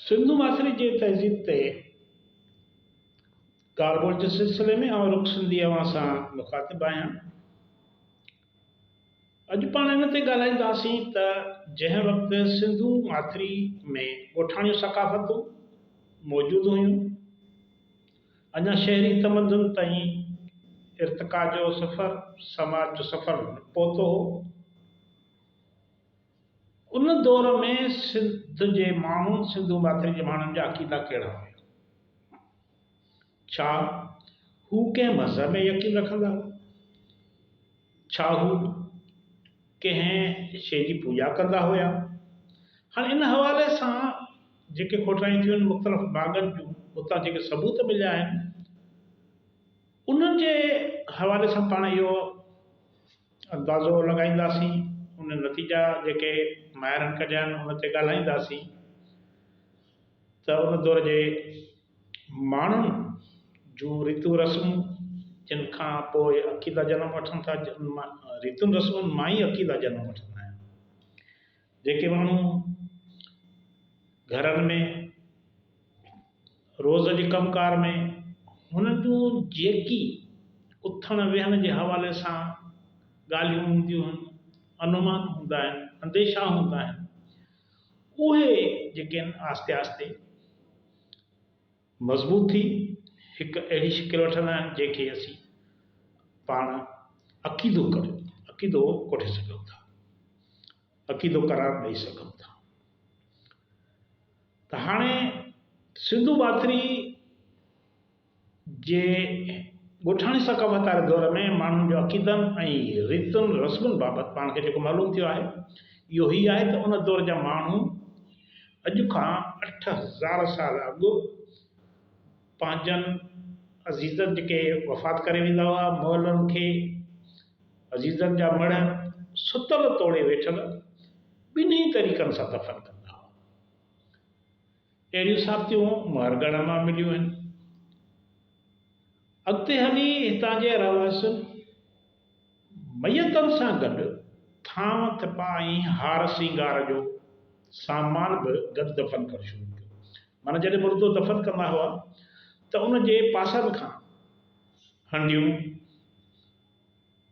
सिंधु माथुरी जे तहज़ीब ते ॻाल्हि ॿोल जे सिलसिले में आउं रुख सिंधी अवां सां मुखातिब आहियां। अॼु पाण इन ते ॻाल्हाईंदासीं त जंहिं वक़्तु सिंधु माथुरी में ॻोठाणियूं सकाफ़तूं मौजूदु हुयूं, अञा शहरी तमदन ताईं इर्तिक़ा जो सफ़र, समाज जो सफ़र पहुतो हो। उन दौर में सिंध जे माण्हुनि, सिंधु माथुरी जे माण्हुनि जा अक़ीदा कहिड़ा हुआ? छा हू कंहिं मज़हब में यकीन रखंदा हुआ? छा हू कंहिं शइ जी पूॼा कंदा हुया? हाणे इन हवाले सां जेके खोटाइयूं थियूं आहिनि मुख़्तलिफ़ बागनि जूं, उतां जेके सबूत मिलिया आहिनि, उन्हनि जे हवाले सां पाण इहो अंदाज़ो लॻाईंदासीं, उन नतीजा जेके माहिरनि कढिया आहिनि उन ते ॻाल्हाईंदासीं त उन दौर जे माण्हुनि जूं रीतियूं रस्मूं जिन खां पोइ अक़ीदा जनम वठनि था, रीतियुनि रस्मुनि मां ई अक़ीदा जनम वठंदा आहिनि। जेके माण्हू घरनि में रोज़ जे कमकार में हुननि जूं जेकी उथण वेहण जे हवाले सां ॻाल्हियूं हूंदियूं आहिनि, अनुमान हूंदा आहिनि, अंदेशा हूंदा आहिनि, उहे जेके आहिनि आस्ते आस्ते मज़बूत थी हिकु अहिड़ी शिकिल वठंदा आहिनि जंहिंखे असीं पाण अक़ीदो कोठे सघूं था, अक़ीदो करार ॾेई सघूं था। त हाणे सिंधु माथुरी जे ॻोठाणी सकाफ़त वारे दौर में माण्हुनि जो अक़ीदनि ऐं रीतियुनि रस्मुनि बाबति पाण खे जेको मालूम थियो आहे इहो ई आहे त उन दौर जा माण्हू अॼु खां 8000 साल अॻु पंहिंजनि अज़ीज़नि जेके वफ़ात करे वेंदा हुआ, मुअलनि खे अज़ीज़नि जा मण सुतल तोड़े वेठल ॿिन्ही तरीक़नि सां दफ़न कंदा हुआ। अहिड़ियूं साबितियूं महरगढ़ मां मिलियूं आहिनि। अॻिते हली हितां जे रहवासियुनि मयतनि सां गॾु थांव थिपा ऐं हार सिंगार जो सामान बि गॾु दफ़न करणु शुरू कयो। माना जॾहिं मुर्दो दफ़न कंदा हुआ त उन जे पासनि खां हंडियूं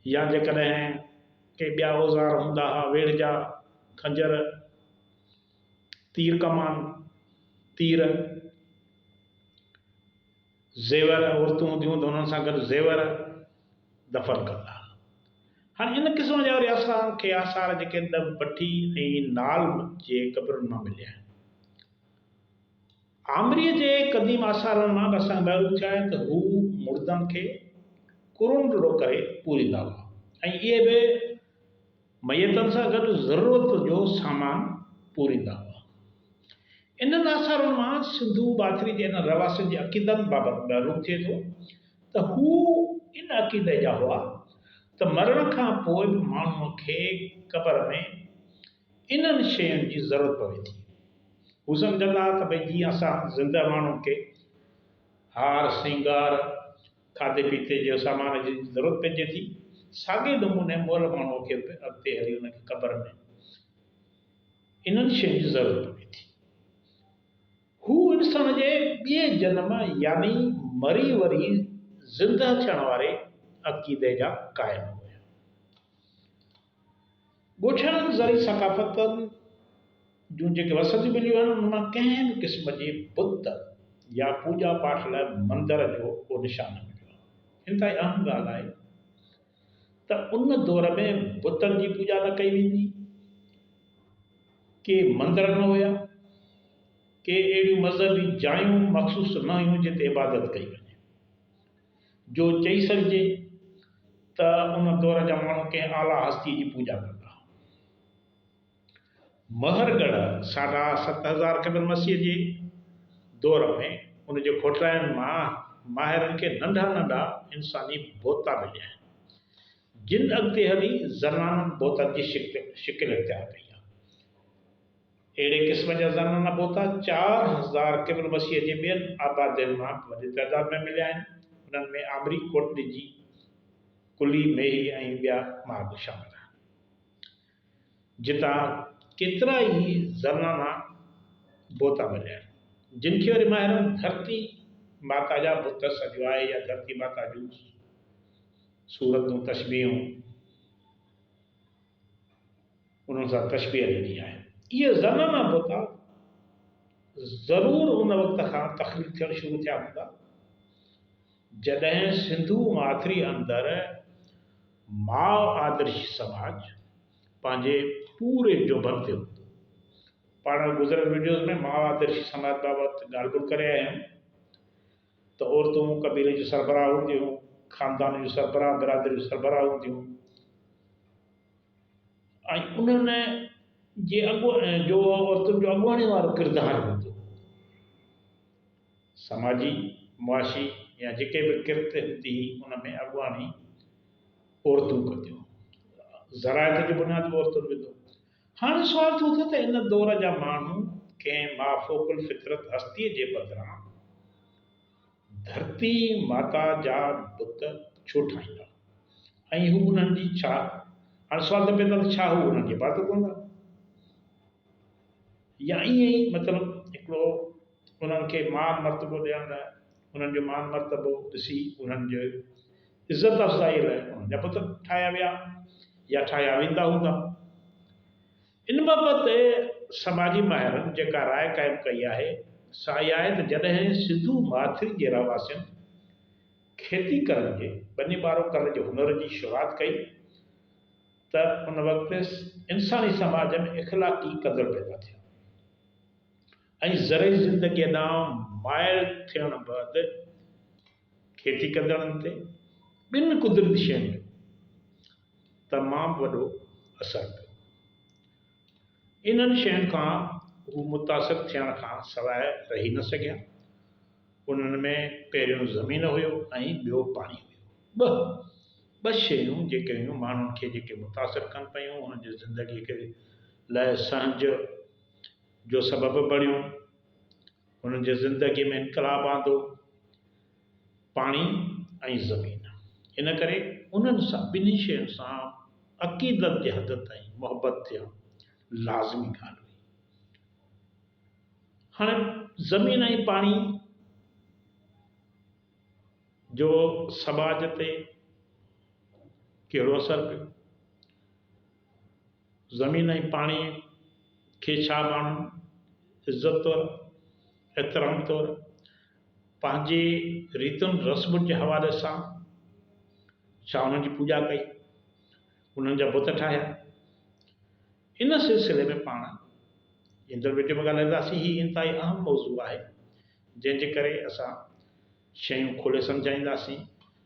या जेकॾहिं के ॿिया औज़ार हूंदा हुआ, वेड़ जा, खंजर, तीर कमान, तीर, ज़ेवर, औरतूं हूंदियूं त उन्हनि सां गॾु ज़ेवर दफ़न कंदा। हाणे इन क़िस्म जा वरी असांखे आसार जेके भट्टी ऐं नाल जे क़बरुनि मां मिलिया आहिनि। आमरीअ जे क़दीम आसारनि मां असां ॿाहिरि थिया आहिनि त हू मुर्दनि खे कुरुंडड़ो करे पूरींदा हुआ ऐं इहे बि मयतनि सां गॾु ज़रूरत जो सामान पूरींदा हुआ। इन्हनि आसारनि मां सिंधु माथुरी जे इन रहवासियुनि जे अक़ीदनि बाबति मालूम थिए थो त हू इन अक़ीदे जा हुआ त मरण खां पोइ बि माण्हूअ खे क़बर में इन्हनि शयुनि जी ज़रूरत पवे थी। हू सम्झंदा त भई जीअं असां ज़िंदा माण्हुनि खे हार सिंगार, खाधे पीते जो सामान जी ज़रूरत पइजे थी, साॻे नमूने मुअल माण्हूअ खे बि अॻिते हली हुनखे क़बर में इन्हनि शयुनि जी ज़रूरत पवे थी। हू इंसान जे ॿिए जनम यानी मरी वरी ज़िंदा थियण वारे अक़ीदे जा क़ाइम हुया। ॻोठाणनि ज़री सकाफ़तनि जूं जेके वसतियूं मिलियूं आहिनि उन मां कंहिं बि क़िस्म जे बुत या पूॼा पाठ लाइ मंदर जो को निशान न मिलियो आहे। हिन ताईं अहम ॻाल्हि आहे त उन दौर में बुतनि जी पूॼा न कई वेंदी, के मंदर न हुया, के अहिड़ियूं मज़हबी जायूं मख़सूस न हुयूं जिते इबादत कई वञे। जो चई सघिजे त उन दौर जा माण्हू कंहिं आला हस्ती जी पूॼा कंदा। महरगढ़ 7000 क़बल मसीह जे दौर में उन जे खोटाइनि मां माहिरनि खे नंढा नंढा इंसानी बोता मिलिया आहिनि जिन अॻिते हली ज़नाननि बोतनि जी शिकिल इख्तियार कई आहे। अहिड़े क़िस्म जा ज़नाना बोता 4000 क़बल मसीह जे ॿियनि आबादियुनि मां वॾी तइदाद में मिलिया आहिनि। उन्हनि में आमरी कोटड़ी जी कुली मेही ऐं ॿिया मार्ग शामिल आहिनि, जितां केतिरा ई ज़नाना बोता मिलिया आहिनि। जिनखे वरी माहिरनि धरती माता जा बुत सजवाए या धरती माता जूं सूरतूं तशबीहूं उन्हनि सां तशबीह ॾिनी आहे। इहे ज़माना बुत ज़रूरु उन वक़्त खां तख़लीक़ थियणु शुरू थिया हूंदा जॾहिं सिंधू माथिरी अंदरि माओ आदर्श समाज पंहिंजे पूरे जोबन ते हूंदो। पाण गुज़िरियल वीडियोज़ में माओ आदर्श समाज बाबति ॻाल्हि ॿोल करे आया आहियूं त औरतूं कबीले जूं सरबराह हूंदियूं, ख़ानदान जूं सरबराह, बिरादरी जूं सरबराह हूंदियूं ऐं उन्हनि जे जो औरतुनि जो अॻुवाणी वारो किरदारु हूंदो। समाजी मुआशी या जेके बि किरत हूंदी उन में अॻुवाणी औरतूं कंदियूं, ज़रायत जी बुनियाद बि औरतुनि विधो। हाणे सुवाल थो थिए त इन दौर जा माण्हू कंहिं माफ़ोकुल फितरत हस्तीअ जे बदिरां धरती माता जा बुत छो ठाहींदा ऐं हू उन्हनि जी छा, हाणे सुवाल त पैदा त छा हू उन्हनि जी इबादत कंदा या ईअं ई मतिलबु हिकिड़ो उन्हनि खे मान मर्तबो ॾियण लाइ उन्हनि जो मान मर्तबो ॾिसी उन्हनि जो इज़त अफ़ज़ाई लाइ उन्हनि जा पुट ठाहिया विया या ठाहिया वेंदा हूंदा। इन बाबति समाजी माहिरनि जेका राय क़ाइमु कई आहे सा इहा आहे त जॾहिं सिंधू माथिरी जे रहवासियुनि खेती करण जे बनी बारो करण जे हुनर जी शुरूआति कई त उन वक़्तु इंसानी समाज में इख़लाक़ी क़दुरु पैदा थिया ऐं ज़रई ज़िंदगीअ ॾांहुं माइल थियण बैदि खेती कंदड़नि ते ॿिनि कुदरती शयुनि जो तमामु वॾो असरु पियो। इन्हनि शयुनि खां हू मुतासिर थियण खां सवाइ रही न सघिया। उन्हनि में पहिरियों ज़मीन हुयो ऐं ॿियो पाणी हुयो। ॿ शयूं जेके हुयूं माण्हुनि खे जेके मुतासिर कनि पियूं उन्हनि जी ज़िंदगीअ खे लाइ सहज जो सबबु बणियूं, उन्हनि जे ज़िंदगीअ में इनकलाब आंदो, पाणी ऐं ज़मीन। इन करे उन्हनि सां ॿिन्ही शयुनि सां अक़ीदत जे हद ताईं मुहबत थियणु लाज़मी ॻाल्हि हुई। हाणे ज़मीन ऐं पाणी जो समाज ते कहिड़ो असरु पियो? ज़मीन ऐं पाणी खे छा माण्हू इज़त तौरु, एतिराम तौरु, पंहिंजे रीतियुनि रस्मुनि जे हवाले सां छा उन्हनि जी पूॼा कई, उन्हनि जा बुत ठाहिया? इन सिलसिले में पाण ईंदड़ वीडियो में ॻाल्हाईंदासीं। ही इंतिहाई अहम मौज़ू आहे जंहिंजे करे असां शयूं खोले सम्झाईंदासीं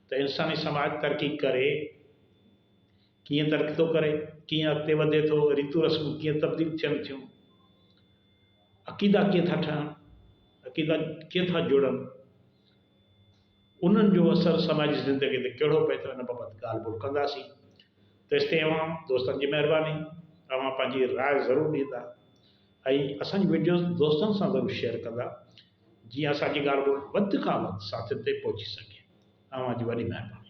त इंसानी समाज तरक़ी करे कीअं तरक़ी थो करे, कीअं अॻिते वधे थो, रीतियूं रस्मूं कीअं तब्दील थियनि थियूं, अक़ीदा कीअं था ठहनि, अक़ीदा कीअं था जुड़नि, उन्हनि जो असरु समाजी ज़िंदगी ते कहिड़ो पए थो, इन बाबति ॻाल्हि ॿोल कंदासीं। तेसिताईं अवां दोस्तनि जी महिरबानी, अवां पंहिंजी राय ज़रूरु ॾींदा ऐं असांजी वीडियोज़ दोस्तनि सां ज़रूरु शेयर कंदा जीअं असांजी ॻाल्हि ॿोल वधि खां वधि साथियुनि ते पहुची सघे। अवां जी वॾी महिरबानी।